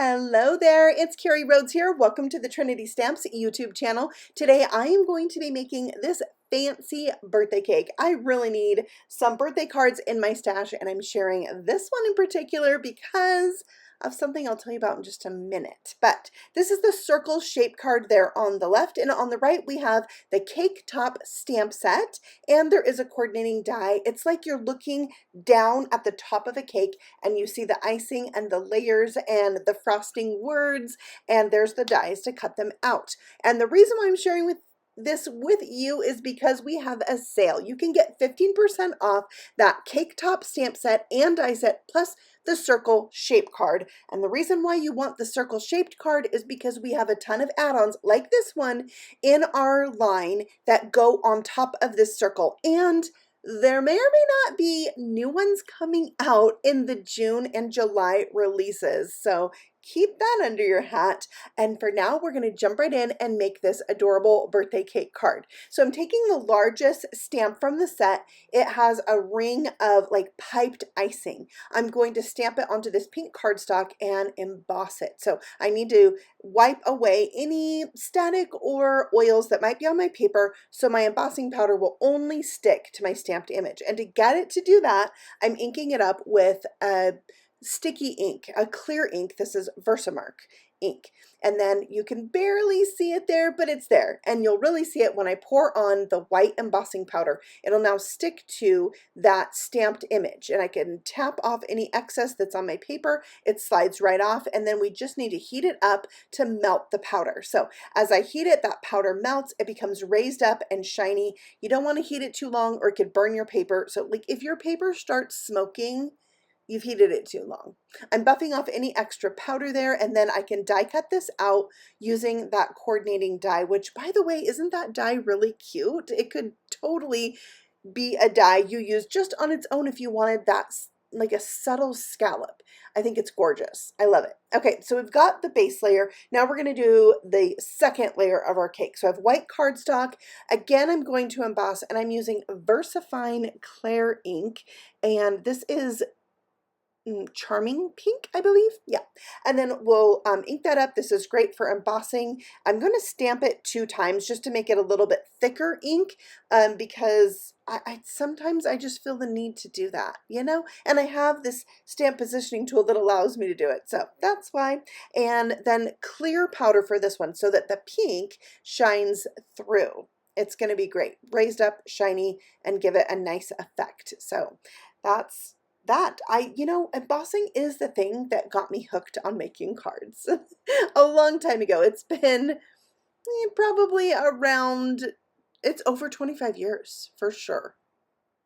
Hello there, it's Carrie Rhodes here. Welcome to the Trinity Stamps YouTube channel. Today I am going to be making this fancy birthday cake. I really need some birthday cards in my stash, and I'm sharing this one in particular because of something I'll tell you about in just a minute. But this is the circle shape card there on the left, and on the right we have the cake top stamp set, and there is a coordinating die. It's like you're looking down at the top of a cake and you see the icing and the layers and the frosting words, and there's the dies to cut them out. And the reason why I'm sharing this with you is because we have a sale. You can get 15% off that cake top stamp set and die set plus the circle shape card. And the reason why you want the circle shaped card is because we have a ton of add-ons like this one in our line that go on top of this circle, and there may or may not be new ones coming out in the June and July releases, so keep that under your hat. And for now, we're going to jump right in and make this adorable birthday cake card. So I'm taking the largest stamp from the set. It has a ring of like piped icing. I'm going to stamp it onto this pink cardstock and emboss it. So I need to wipe away any static or oils that might be on my paper so my embossing powder will only stick to my stamped image. And to get it to do that, I'm inking it up with a sticky ink, a clear ink. This is Versamark ink, and then you can barely see it there, but it's there, and you'll really see it when I pour on the white embossing powder. It'll now stick to that stamped image, and I can tap off any excess that's on my paper. It slides right off, and then we just need to heat it up to melt the powder. So as I heat it, that powder melts, it becomes raised up and shiny. You don't want to heat it too long or it could burn your paper. So like if your paper starts smoking, you've heated it too long. I'm buffing off any extra powder there, and then I can die cut this out using that coordinating die, which, by the way, isn't that die really cute? It could totally be a die you use just on its own if you wanted that like a subtle scallop. I think it's gorgeous. I love it. Okay, so we've got the base layer. Now we're going to do the second layer of our cake. So I have white cardstock. Again, I'm going to emboss, and I'm using VersaFine Clear ink, and this is Charming Pink, I believe. Yeah. And then we'll ink that up. This is great for embossing. I'm going to stamp it 2 times just to make it a little bit thicker ink, because I sometimes I just feel the need to do that, you know? And I have this stamp positioning tool that allows me to do it. So that's why. And then clear powder for this one so that the pink shines through. It's going to be great. Raised up, shiny, and give it a nice effect. So that's that. Embossing is the thing that got me hooked on making cards a long time ago. It's been probably around, it's over 25 years for sure.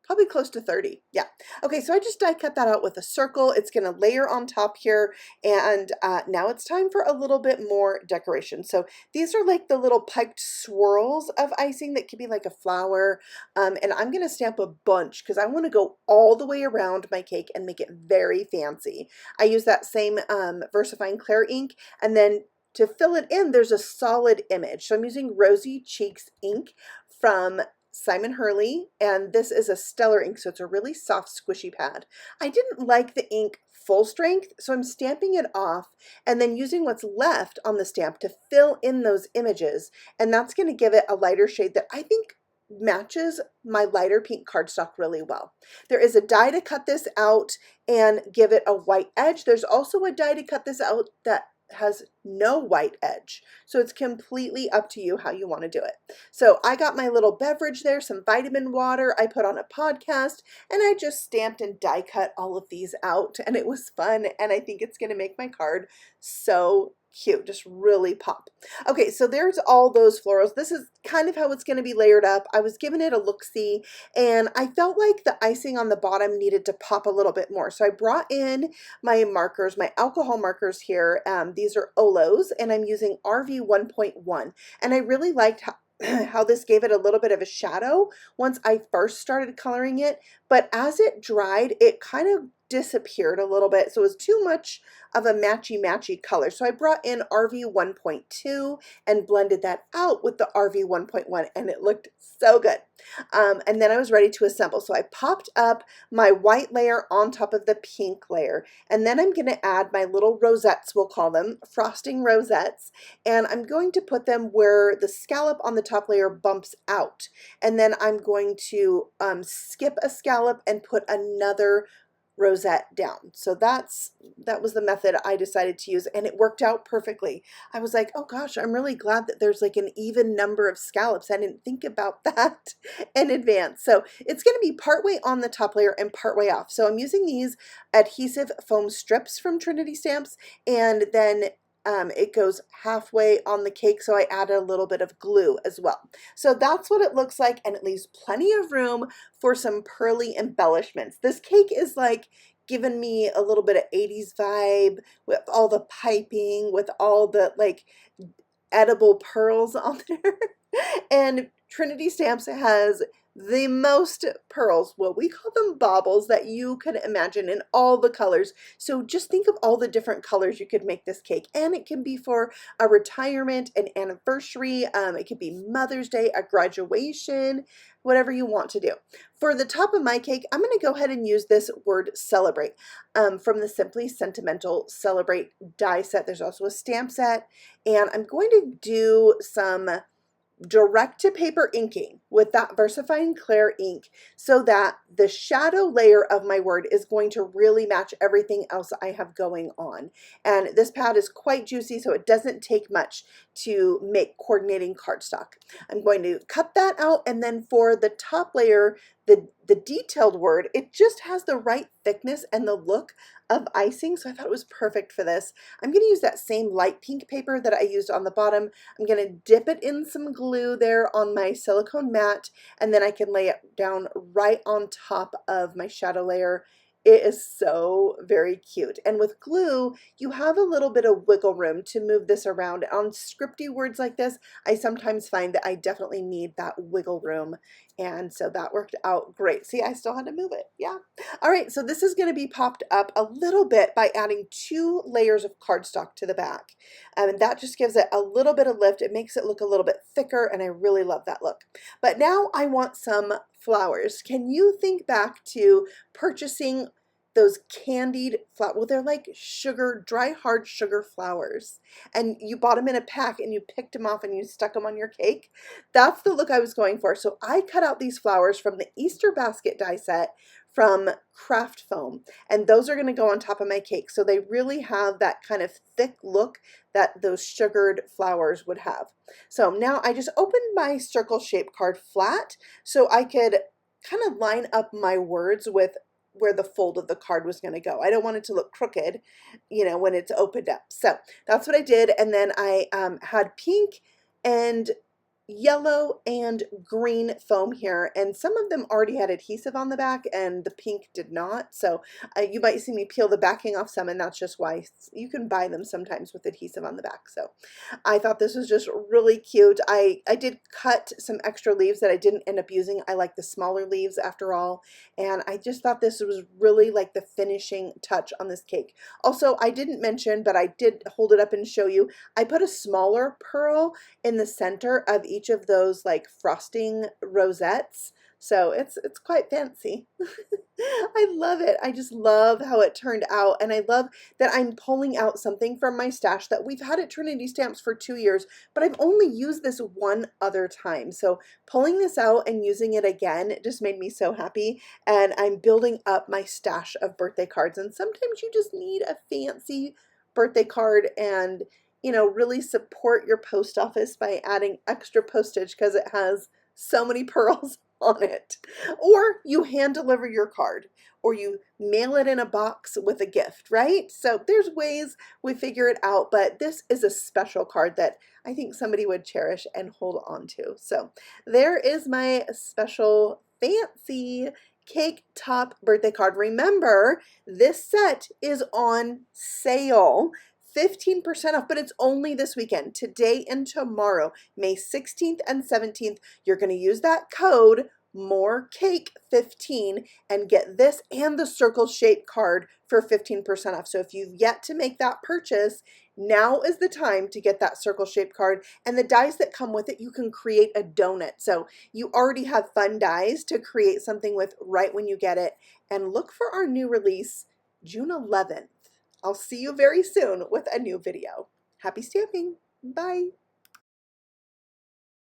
Probably close to 30. Yeah. Okay, so I just die cut that out with a circle. It's going to layer on top here. And now it's time for a little bit more decoration. So these are like the little piped swirls of icing that could be like a flower. And I'm going to stamp a bunch because I want to go all the way around my cake and make it very fancy. I use that same VersaFine Clear ink. And then to fill it in, there's a solid image. So I'm using Rosy Cheeks ink from Simon Hurley, and this is a Stellar ink, so it's a really soft, squishy pad. I didn't like the ink full strength, so I'm stamping it off and then using what's left on the stamp to fill in those images, and that's going to give it a lighter shade that I think matches my lighter pink cardstock really well. There is a die to cut this out and give it a white edge. There's also a die to cut this out that has no white edge, so it's completely up to you how you want to do it. So I got my little beverage there, some vitamin water I put on a podcast, and I just stamped and die cut all of these out, and it was fun, and I think it's going to make my card so cute, just really pop. Okay, so there's all those florals. This is kind of how it's going to be layered up. I was giving it a look-see, and I felt like the icing on the bottom needed to pop a little bit more. So I brought in my markers, my alcohol markers here. These are Olos, and I'm using RV 1.1, and I really liked how this gave it a little bit of a shadow once I first started coloring it, but as it dried, it kind of disappeared a little bit. So it was too much of a matchy color. So I brought in RV 1.2 and blended that out with the RV 1.1 and it looked so good. And then I was ready to assemble. So I popped up my white layer on top of the pink layer. And then I'm going to add my little rosettes, we'll call them, frosting rosettes. And I'm going to put them where the scallop on the top layer bumps out. And then I'm going to skip a scallop and put another rosette down. So that was the method I decided to use and it worked out perfectly. I was like, oh gosh, I'm really glad that there's like an even number of scallops. I didn't think about that in advance. So it's going to be partway on the top layer and partway off. So I'm using these adhesive foam strips from Trinity Stamps, and then it goes halfway on the cake, so I added a little bit of glue as well. So that's what it looks like, and it leaves plenty of room for some pearly embellishments. This cake is like giving me a little bit of 80s vibe with all the piping, with all the like edible pearls on there. And Trinity Stamps has the most pearls, well, we call them baubles, that you could imagine in all the colors. So just think of all the different colors you could make this cake. And it can be for a retirement, an anniversary, it could be Mother's Day, a graduation, whatever you want to do. For the top of my cake, I'm going to go ahead and use this word celebrate from the Simply Sentimental Celebrate die set. There's also a stamp set, and I'm going to do some direct to paper inking with that VersaFine Clair ink so that the shadow layer of my word is going to really match everything else I have going on. And this pad is quite juicy, so it doesn't take much to make coordinating cardstock. I'm going to cut that out, and then for the top layer, the detailed word, it just has the right thickness and the look of icing, so I thought it was perfect for this. I'm going to use that same light pink paper that I used on the bottom. I'm going to dip it in some glue there on my silicone mat, and then I can lay it down right on top of my shadow layer. It is so very cute. And with glue, you have a little bit of wiggle room to move this around. On scripty words like this, I sometimes find that I definitely need that wiggle room. And so that worked out great. See, I still had to move it. Yeah. All right, so this is going to be popped up a little bit by adding 2 layers of cardstock to the back. And that just gives it a little bit of lift. It makes it look a little bit thicker, and I really love that look. But now I want some flowers. Can you think back to purchasing those candied flowers? Well, they're like sugar, dry, hard sugar flowers. And you bought them in a pack and you picked them off and you stuck them on your cake. That's the look I was going for. So I cut out these flowers from the Easter basket die set from Craft Foam, and those are going to go on top of my cake. So they really have that kind of thick look that those sugared flowers would have. So now I just opened my circle shaped card flat so I could kind of line up my words with where the fold of the card was going to go. I don't want it to look crooked, you know, when it's opened up. So that's what I did. And then I had pink and yellow and green foam here, and some of them already had adhesive on the back and the pink did not, so you might see me peel the backing off some, and that's just why. You can buy them sometimes with adhesive on the back. So I thought this was just really cute. I did cut some extra leaves that I didn't end up using. I like the smaller leaves after all, and I just thought this was really like the finishing touch on this cake. Also, I didn't mention, but I did hold it up and show you, I put a smaller pearl in the center of each of those like frosting rosettes. So it's quite fancy. I love it. I just love how it turned out, and I love that I'm pulling out something from my stash that we've had at Trinity Stamps for 2 years, but I've only used this one other time. So pulling this out and using it again, it just made me so happy, and I'm building up my stash of birthday cards, and sometimes you just need a fancy birthday card and, you know, really support your post office by adding extra postage because it has so many pearls on it. Or you hand deliver your card, or you mail it in a box with a gift, right? So there's ways we figure it out, but this is a special card that I think somebody would cherish and hold on to. So there is my special fancy cake top birthday card. Remember, this set is on sale. 15% off, but it's only this weekend, today and tomorrow, May 16th and 17th. You're going to use that code more cake 15 and get this and the circle shape card for 15% off. So if you've yet to make that purchase, now is the time to get that circle shape card, and the dies that come with it, you can create a donut. So you already have fun dies to create something with right when you get it. And look for our new release June 11th. I'll see you very soon with a new video. Happy stamping. Bye.